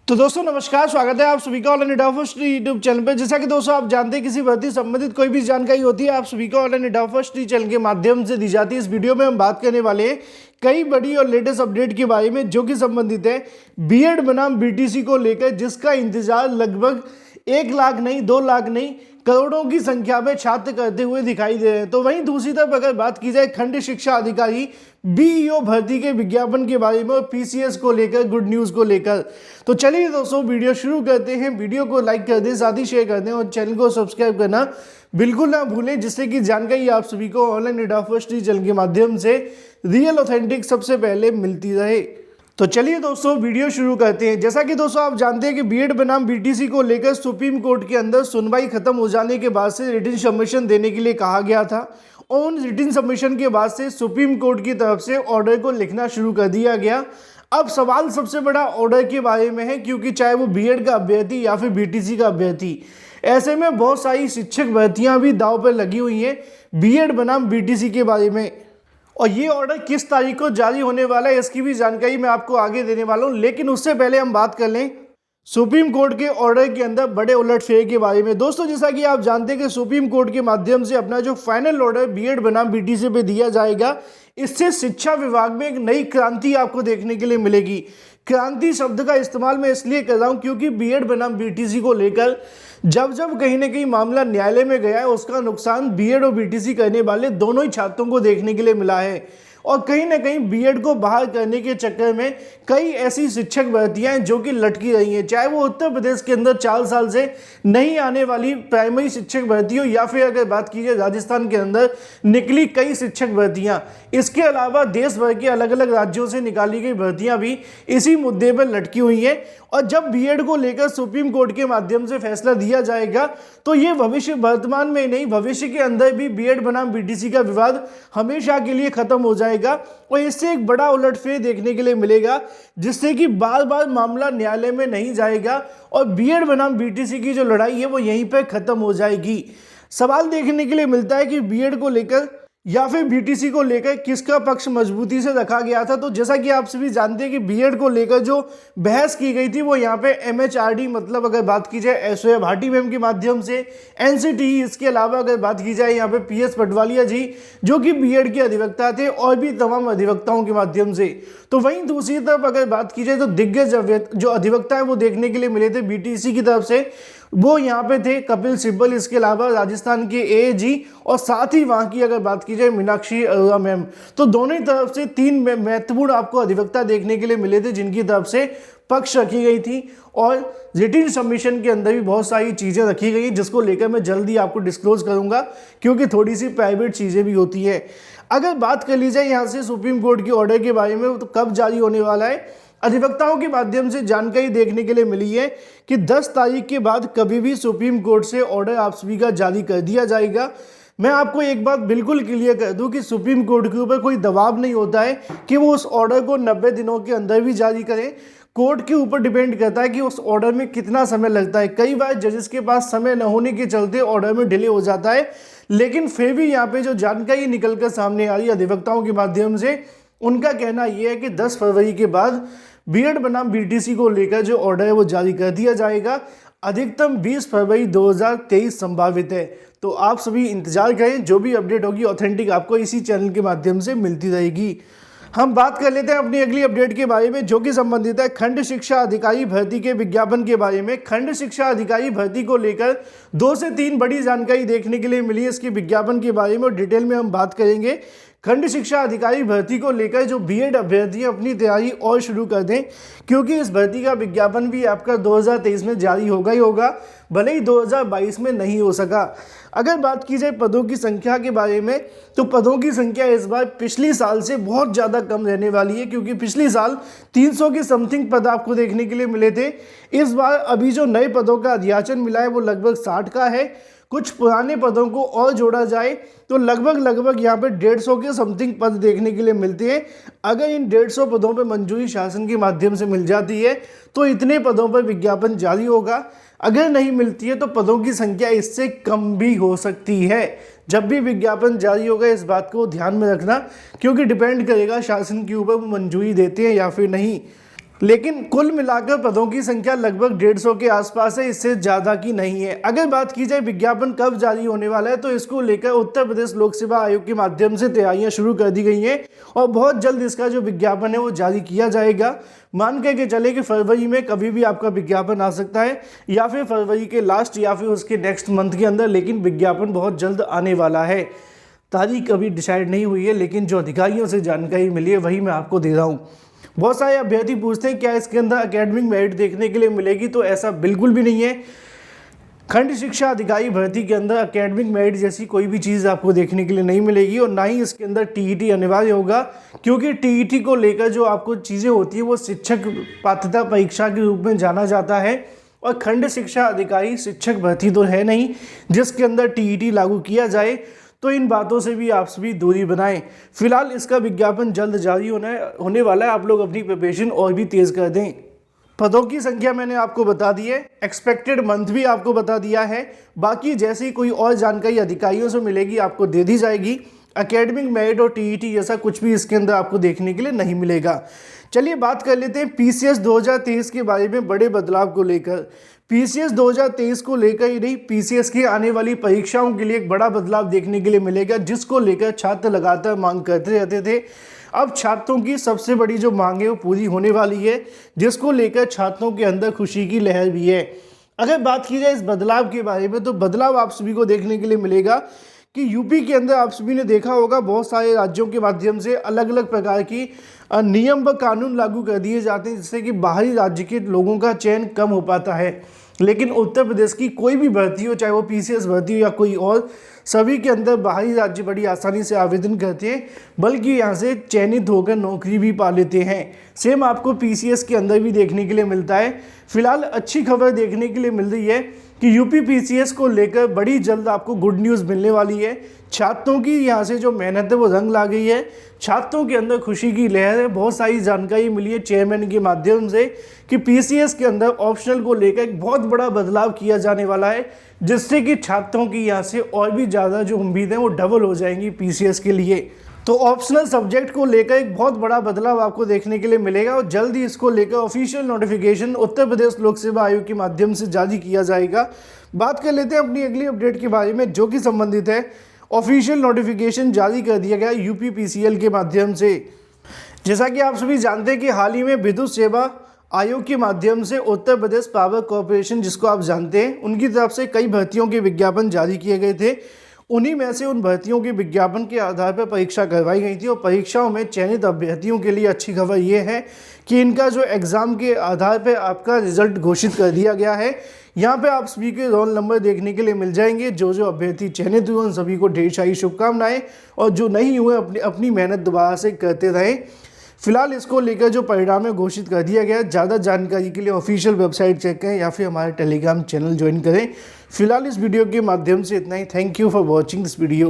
तो दोस्तों नमस्कार, स्वागत है आप सभी का ऑनलाइन एडा फर्स्ट यूट्यूब चैनल पर। जैसा कि दोस्तों आप जानते हैं, किसी भर्ती संबंधित कोई भी जानकारी होती है आप सभी को ऑनलाइन एडा फर्स्ट चैनल के माध्यम से दी जाती है। इस वीडियो में हम बात करने वाले हैं कई बड़ी और लेटेस्ट अपडेट के बारे में जो कि संबंधित है बीएड बनाम बीटीसी को लेकर, जिसका इंतजार लगभग 1 लाख नहीं 2 लाख नहीं करोड़ों की संख्या में छात्र करते हुए दिखाई दे रहे हैं। तो वहीं दूसरी तरफ अगर बात की जाए खंड शिक्षा अधिकारी बीईओ भर्ती के विज्ञापन के बारे में और पीसीएस को लेकर गुड न्यूज़ को लेकर, तो चलिए दोस्तों वीडियो शुरू करते हैं। वीडियो को लाइक कर दें, साथ ही शेयर कर दें और चैनल को सब्सक्राइब करना बिल्कुल ना भूलें, जिससे कि जानकारी आप सभी को ऑनलाइन एडा फर्स्ट चैनल के माध्यम से रियल ऑथेंटिक सबसे पहले मिलती रहे। तो चलिए दोस्तों वीडियो शुरू करते हैं। जैसा कि दोस्तों आप जानते हैं कि बीएड बनाम बीटीसी को लेकर सुप्रीम कोर्ट के अंदर सुनवाई खत्म हो जाने के बाद से रिटन सबमिशन देने के लिए कहा गया था। और उन रिटन सबमिशन के बाद से सुप्रीम कोर्ट की तरफ से ऑर्डर को लिखना शुरू कर दिया गया। अब सवाल सबसे बड़ा ऑर्डर के बारे में है, क्योंकि चाहे वो बीएड का अभ्यर्थी या फिर बीटीसी का अभ्यर्थी, ऐसे में बहुत सारी शिक्षक भर्तियां भी दांव पर लगी हुई हैं बीएड बनाम बीटीसी के बारे में। और ये ऑर्डर किस तारीख को जारी होने वाला है इसकी भी जानकारी मैं आपको आगे देने वाला हूँ। लेकिन उससे पहले हम बात कर लें सुप्रीम कोर्ट के ऑर्डर के अंदर बड़े उलटफेर के बारे में। दोस्तों जैसा कि आप जानते हैं कि सुप्रीम कोर्ट के माध्यम से अपना जो फाइनल ऑर्डर बीएड बनाम बीटीसी पे दिया जाएगा, इससे शिक्षा विभाग में एक नई क्रांति आपको देखने के लिए मिलेगी। क्रांति शब्द का इस्तेमाल मैं इसलिए कर रहा हूं क्योंकि बीएड बनाम बीटीसी को लेकर जब कहीं ना कहीं मामला न्यायालय में गया है, उसका नुकसान बीएड और बीटीसी करने वाले दोनों ही छात्रों को देखने के लिए मिला है। और कहीं ना कहीं बीएड को बाहर करने के चक्कर में कई ऐसी शिक्षक भर्तियां हैं जो कि लटकी रही हैं, चाहे वो उत्तर प्रदेश के अंदर 4 साल से नहीं आने वाली प्राइमरी शिक्षक भर्ती हो या फिर अगर बात की जाए राजस्थान के अंदर निकली कई शिक्षक भर्तियां। इसके अलावा देश भर के अलग अलग राज्यों से निकाली गई भर्तियां भी इसी मुद्दे पर लटकी हुई हैं। और जब बीएड को लेकर सुप्रीम कोर्ट के माध्यम से फैसला दिया जाएगा तो ये भविष्य वर्तमान में नहीं भविष्य के अंदर भी बीएड बनाम बीटीसी का विवाद हमेशा के लिए खत्म हो जाएगा। और इससे एक बड़ा उलटफेर देखने के लिए मिलेगा, जिससे कि बार बार मामला न्यायालय में नहीं जाएगा और बीएड बनाम बीटीसी की जो लड़ाई है वो यहीं पर खत्म हो जाएगी। सवाल देखने के लिए मिलता है कि बीएड को लेकर या फिर बीटीसी को लेकर किसका पक्ष मजबूती से रखा गया था। तो जैसा कि आप सभी जानते हैं कि बीएड को लेकर जो बहस की गई थी वो यहाँ पे एमएचआरडी, मतलब अगर बात की जाए ऐश्वर्या भाटी मैम के माध्यम से, एनसीटीई, इसके अलावा अगर बात की जाए यहाँ पे पीएस पटवालिया जी जो कि बीएड के अधिवक्ता थे, और भी तमाम अधिवक्ताओं के माध्यम से। तो वहीं दूसरी तरफ अगर बात की जाए तो दिग्गज जो अधिवक्ता है वो देखने के लिए मिले थे बीटीसी की तरफ से, वो यहाँ पे थे कपिल सिब्बल, इसके अलावा राजस्थान के एएजी, और साथ ही वहाँ की अगर बात की जाए मीनाक्षी अरोड़ा मैम। तो दोनों ही तरफ से 3 महत्वपूर्ण आपको अधिवक्ता देखने के लिए मिले थे जिनकी तरफ से पक्ष रखी गई थी। और रिटन सबमिशन के अंदर भी बहुत सारी चीज़ें रखी गई जिसको लेकर मैं जल्दी आपको डिस्क्लोज करूंगा, क्योंकि थोड़ी सी प्राइवेट चीज़ें भी होती है। अगर बात कर ली जाए यहाँ से सुप्रीम कोर्ट के ऑर्डर के बारे में, तो कब जारी होने वाला है, अधिवक्ताओं के माध्यम से जानकारी देखने के लिए मिली है कि 10 तारीख के बाद कभी भी सुप्रीम कोर्ट से ऑर्डर आप सभी का जारी कर दिया जाएगा। मैं आपको एक बात बिल्कुल क्लियर कर दूं कि सुप्रीम कोर्ट के ऊपर कोई दबाव नहीं होता है कि वो उस ऑर्डर को 90 दिनों के अंदर भी जारी करें। कोर्ट के ऊपर डिपेंड करता है कि उस ऑर्डर में कितना समय लगता है। कई बार जजेस के पास समय न होने के चलते ऑर्डर में डिले हो जाता है, लेकिन फिर भी यहाँ पे जो जानकारी निकल कर सामने आ रही है अधिवक्ताओं के माध्यम से, उनका कहना यह है कि 10 फरवरी के बाद बीएड बनाम बीटीसी को लेकर जो ऑर्डर है वो जारी कर दिया जाएगा। अधिकतम 20 फरवरी 2023 संभावित है। तो आप सभी इंतजार करें, जो भी अपडेट होगी ऑथेंटिक आपको इसी चैनल के माध्यम से मिलती रहेगी। हम बात कर लेते हैं अपनी अगली अपडेट के बारे में, जो कि संबंधित है खंड शिक्षा अधिकारी भर्ती के विज्ञापन के बारे में। खंड शिक्षा अधिकारी भर्ती को लेकर 2 से 3 बड़ी जानकारी देखने के लिए मिली है इसके विज्ञापन के बारे में, और डिटेल में हम बात करेंगे। खंड शिक्षा अधिकारी भर्ती को लेकर जो बीएड अभ्यर्थी अपनी तैयारी और शुरू कर दें, क्योंकि इस भर्ती का विज्ञापन भी आपका 2023 में जारी होगा ही होगा, भले ही 2022 में नहीं हो सका। अगर बात की जाए पदों की संख्या के बारे में, तो पदों की संख्या इस बार पिछली साल से बहुत ज़्यादा कम रहने वाली है, क्योंकि पिछली साल 300 के समथिंग पद आपको देखने के लिए मिले थे। इस बार अभी जो नए पदों का अध्याचन मिला है वो लगभग 60 का है। कुछ पुराने पदों को और जोड़ा जाए तो लगभग यहाँ पे 150 के समथिंग पद देखने के लिए मिलते हैं। अगर इन 150 पदों पर मंजूरी शासन के माध्यम से मिल जाती है तो इतने पदों पर विज्ञापन जारी होगा। अगर नहीं मिलती है तो पदों की संख्या इससे कम भी हो सकती है। जब भी विज्ञापन जारी होगा इस बात को ध्यान में रखना, क्योंकि डिपेंड करेगा शासन के ऊपर वो मंजूरी देते हैं या फिर नहीं। लेकिन कुल मिलाकर पदों की संख्या लगभग 150 के आसपास है, इससे ज़्यादा की नहीं है। अगर बात की जाए विज्ञापन कब जारी होने वाला है, तो इसको लेकर उत्तर प्रदेश लोक सेवा आयोग के माध्यम से तैयारियां शुरू कर दी गई हैं और बहुत जल्द इसका जो विज्ञापन है वो जारी किया जाएगा। मान के चले कि फरवरी में कभी भी आपका विज्ञापन आ सकता है, या फिर फरवरी के लास्ट या फिर उसके नेक्स्ट मंथ के अंदर, लेकिन विज्ञापन बहुत जल्द आने वाला है। तारीख अभी डिसाइड नहीं हुई है, लेकिन जो अधिकारियों से जानकारी मिली है वही मैं आपको दे रहा हूँ। बहुत सारे अभ्यर्थी पूछते हैं क्या इसके अंदर एकेडमिक मेरिट देखने के लिए मिलेगी, तो ऐसा बिल्कुल भी नहीं है। खंड शिक्षा अधिकारी भर्ती के अंदर एकेडमिक मेरिट जैसी कोई भी चीज़ आपको देखने के लिए नहीं मिलेगी, और ना ही इसके अंदर टीईटी अनिवार्य होगा, क्योंकि टीईटी को लेकर जो आपको चीज़ें होती है वो शिक्षक पात्रता परीक्षा के रूप में जाना जाता है, और खंड शिक्षा अधिकारी शिक्षक भर्ती तो है नहीं जिसके अंदर टीईटी लागू किया जाए। तो इन बातों से भी आप सभी दूरी बनाएं। फिलहाल इसका विज्ञापन जल्द जारी होने वाला है, आप लोग अपनी प्रिपरेशन और भी तेज़ कर दें। पदों की संख्या मैंने आपको बता दी है, एक्सपेक्टेड मंथ भी आपको बता दिया है। बाकी जैसी कोई और जानकारी अधिकारियों से मिलेगी आपको दे दी जाएगी। एकेडमिक मेरिट और टीईटी जैसा कुछ भी इसके अंदर आपको देखने के लिए नहीं मिलेगा। चलिए बात कर लेते हैं पीसीएस 2023 के बारे में बड़े बदलाव को लेकर। पीसीएस 2023 को लेकर ही नहीं, पीसीएस की आने वाली परीक्षाओं के लिए एक बड़ा बदलाव देखने के लिए मिलेगा, जिसको लेकर छात्र लगातार मांग करते रहते थे। अब छात्रों की सबसे बड़ी जो मांग है वो पूरी होने वाली है, जिसको लेकर छात्रों के अंदर खुशी की लहर भी है। अगर बात की जाए इस बदलाव के बारे में, तो बदलाव आप सभी को देखने के लिए मिलेगा कि यूपी के अंदर आप सभी ने देखा होगा बहुत सारे राज्यों के माध्यम से अलग अलग प्रकार की नियम व कानून लागू कर दिए जाते हैं, जिससे कि बाहरी राज्य के लोगों का चयन कम हो पाता है। लेकिन उत्तर प्रदेश की कोई भी भर्ती हो, चाहे वो पीसीएस भर्ती हो या कोई और, सभी के अंदर बाहरी राज्य बड़ी आसानी से आवेदन करते हैं, बल्कि यहाँ से चयनित होकर नौकरी भी पा लेते हैं। सेम आपको पीसीएस के अंदर भी देखने के लिए मिलता है। फिलहाल अच्छी खबर देखने के लिए मिल रही है कि यूपी पीसीएस को लेकर बड़ी जल्द आपको गुड न्यूज़ मिलने वाली है। छात्रों की यहाँ से जो मेहनत है वो रंग ला गई है, छात्रों के अंदर खुशी की लहर है। बहुत सारी जानकारी मिली है चेयरमैन के माध्यम से कि पीसीएस के अंदर ऑप्शनल को लेकर एक बहुत बड़ा बदलाव किया जाने वाला है, जिससे कि छात्रों की यहाँ से और भी ज़्यादा जो उम्मीदें वो डबल हो जाएंगी पीसीएस के लिए। तो ऑप्शनल सब्जेक्ट को लेकर एक बहुत बड़ा बदलाव आपको देखने के लिए मिलेगा, और जल्द ही इसको लेकर ऑफिशियल नोटिफिकेशन उत्तर प्रदेश लोक सेवा आयोग के माध्यम से जारी किया जाएगा। बात कर लेते हैं अपनी अगली अपडेट के बारे में, जो कि संबंधित है ऑफिशियल नोटिफिकेशन जारी कर दिया गया यूपी पीसीएल के माध्यम से। जैसा कि आप सभी जानते हैं कि हाल ही में विद्युत सेवा आयोग के माध्यम से उत्तर प्रदेश पावर कॉर्पोरेशन, जिसको आप जानते हैं, उनकी तरफ से कई भर्तियों के विज्ञापन जारी किए गए थे। उन्हीं में से उन भर्तियों के विज्ञापन के आधार पर परीक्षा करवाई गई थी, और परीक्षाओं में चयनित अभ्यर्थियों के लिए अच्छी खबर ये है कि इनका जो एग्ज़ाम के आधार पर आपका रिजल्ट घोषित कर दिया गया है। यहाँ पे आप सभी के रोल नंबर देखने के लिए मिल जाएंगे। जो जो अभ्यर्थी चयनित हुए उन सभी को ढेर सारी शुभकामनाएं, और जो नहीं हुए अपनी मेहनत दोबारा से करते रहें। फिलहाल इसको लेकर जो परिणाम है घोषित कर दिया गया है। ज़्यादा जानकारी के लिए ऑफिशियल वेबसाइट चेक करें या फिर हमारे टेलीग्राम चैनल ज्वाइन करें। फिलहाल इस वीडियो के माध्यम से इतना ही। Thank you for watching this video.